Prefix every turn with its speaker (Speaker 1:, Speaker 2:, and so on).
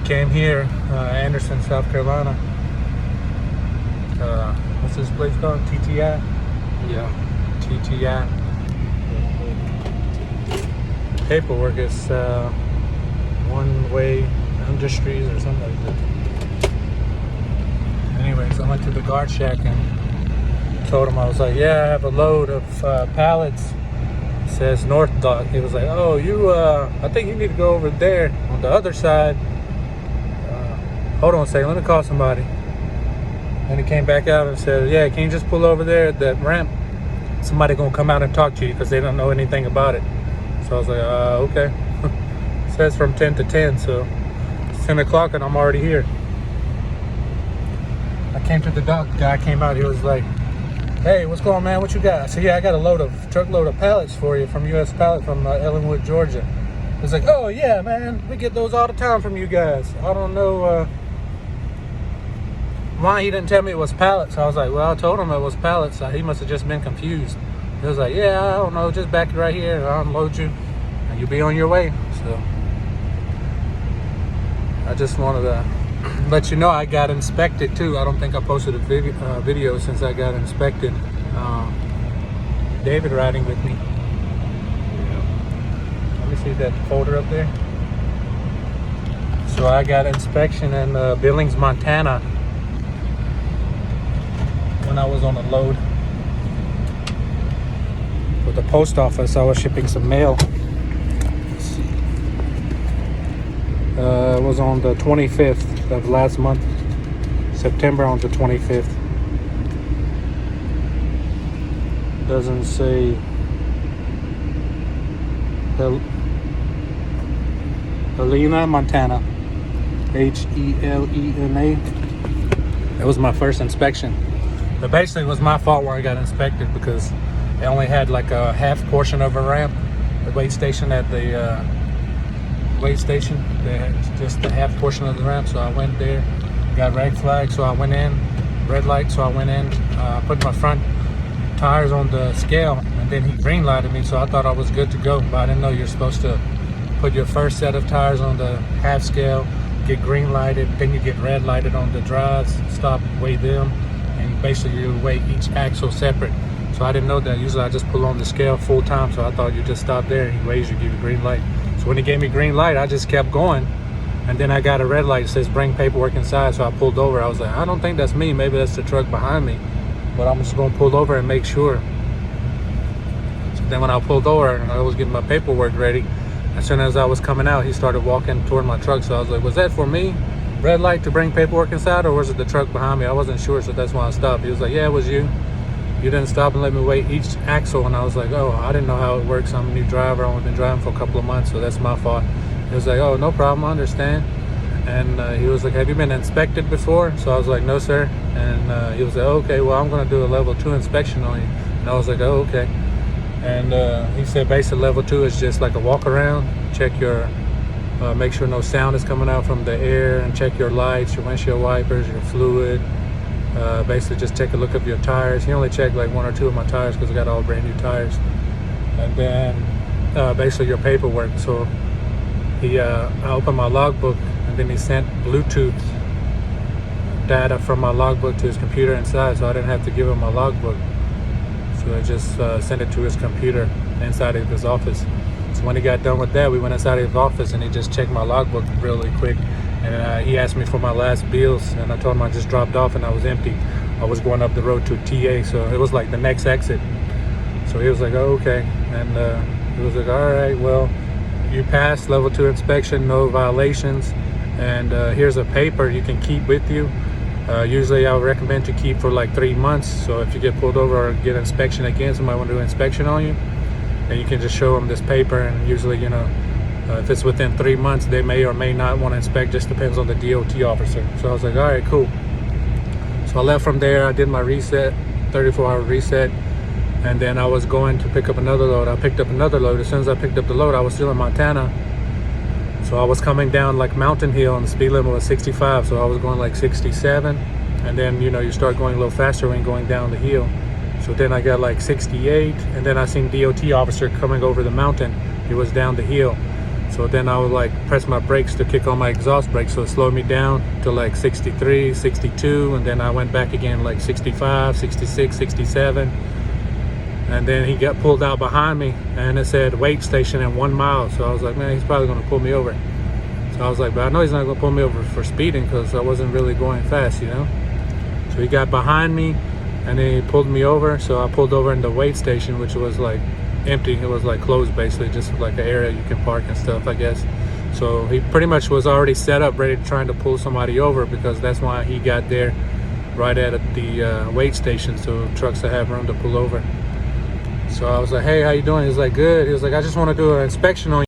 Speaker 1: came here, Anderson, South Carolina. What's this place called? TTI?
Speaker 2: Yeah.
Speaker 1: TTI. Paperwork is One Way Industries or something like that. Anyways, I went to the guard shack and told him, I was like, yeah, I have a load of pallets. It says North Dock. He was like, oh, I think you need to go over there on the other side. Hold on a second, let me call somebody. And he came back out and said, yeah, can you just pull over there at that ramp? Somebody gonna come out and talk to you because they don't know anything about it. So I was like, okay. It says from 10 to 10, so it's 10 o'clock and I'm already here. I came to the dock, the guy came out, he was like, hey, what's going on, man? What you got? I said, yeah, I got a truckload of pallets for you from U.S. Pallet from Ellenwood, Georgia. He's like, oh, yeah, man, we get those all the time from you guys. I don't know why he didn't tell me it was pallets. I was like, well, I told him it was pallets. So he must have just been confused. He was like, yeah, I don't know, just back it right here and I'll unload you and you'll be on your way. So I just wanted to let you know I got inspected too. I don't think I posted a video since I got inspected. David riding with me.
Speaker 2: Yeah.
Speaker 1: Let me see that folder up there. So I got inspection in Billings, Montana when I was on a load for the post office. I was shipping some mail. Let's see. It was on the 25th of last month, September on the 25th. Doesn't say Helena, Montana. Helena. It was my first inspection. But basically it was my fault where I got inspected because they only had like a half portion of a ramp. The wait station at the they had just the half portion of the ramp, so I went there, got red flag, so I went in, red light, so I went in, put my front tires on the scale, and then he green lighted me, so I thought I was good to go, but I didn't know you're supposed to put your first set of tires on the half scale, get green lighted, then you get red lighted on the drives, stop, weigh them, and basically you weigh each axle separate. So I didn't know that. Usually I just pull on the scale full time, so I thought you just stop there, he weighs you, give you green light. So when he gave me green light, I just kept going. And then I got a red light that says bring paperwork inside. So I pulled over. I was like, I don't think that's me. Maybe that's the truck behind me. But I'm just going to pull over and make sure. So then when I pulled over, I was getting my paperwork ready. As soon as I was coming out, he started walking toward my truck. So I was like, was that for me? Red light to bring paperwork inside? Or was it the truck behind me? I wasn't sure. So that's why I stopped. He was like, yeah, it was you. You didn't stop and let me weigh each axle. And I was like, oh, I didn't know how it works. I'm a new driver. I've only been driving for a couple of months, so that's my fault. He was like, oh, no problem, I understand. And he was like, have you been inspected before? So I was like, no, sir. And he was like, okay, well, I'm going to do a level 2 inspection on you. And I was like, oh, okay. And he said basically level 2 is just like a walk around, check your, make sure no sound is coming out from the air, and check your lights, your windshield wipers, your fluid. Basically just take a look of your tires. He only checked like 1 or 2 of my tires because I got all brand new tires. And then basically your paperwork. So I opened my logbook, and then he sent Bluetooth data from my logbook to his computer inside, so I didn't have to give him my logbook. So I just sent it to his computer inside of his office. So when he got done with that, we went inside of his office and he just checked my logbook really quick. And he asked me for my last bills, and I told him I just dropped off and I was empty. I was going up the road to TA, so it was like the next exit. So he was like, oh, okay. And he was like, all right, well, you passed level 2 inspection, no violations. And here's a paper you can keep with you. Usually I would recommend to keep for like 3 months. So if you get pulled over or get inspection again, somebody want to do an inspection on you, and you can just show them this paper. And usually, you know, if it's within 3 months, they may or may not want to inspect. Just depends on the DOT officer. So I was like, all right, cool. So I left from there. I did my reset, 34-hour reset. And then I was going to pick up another load. I picked up another load. As soon as I picked up the load, I was still in Montana. So I was coming down like Mountain Hill, and the speed limit was 65. So I was going like 67. And then, you know, you start going a little faster when going down the hill. So then I got like 68. And then I seen DOT officer coming over the mountain. He was down the hill. So then I would like press my brakes to kick on my exhaust brakes, so it slowed me down to like 63, 62, and then I went back again like 65, 66, 67. And then he got pulled out behind me, and it said wait station in 1 mile. So I was like, man, he's probably gonna pull me over. So I was like, but I know he's not gonna pull me over for speeding because I wasn't really going fast, you know. So he got behind me, and then he pulled me over. So I pulled over in the wait station, which was like empty. It was like closed, basically, just like an area you can park and stuff, I guess. So he pretty much was already set up, ready to trying to pull somebody over, because that's why he got there right at the wait station, so trucks will have room to pull over. So I was like, hey, how you doing? He was like, good. He was like, I just want to do an inspection on you.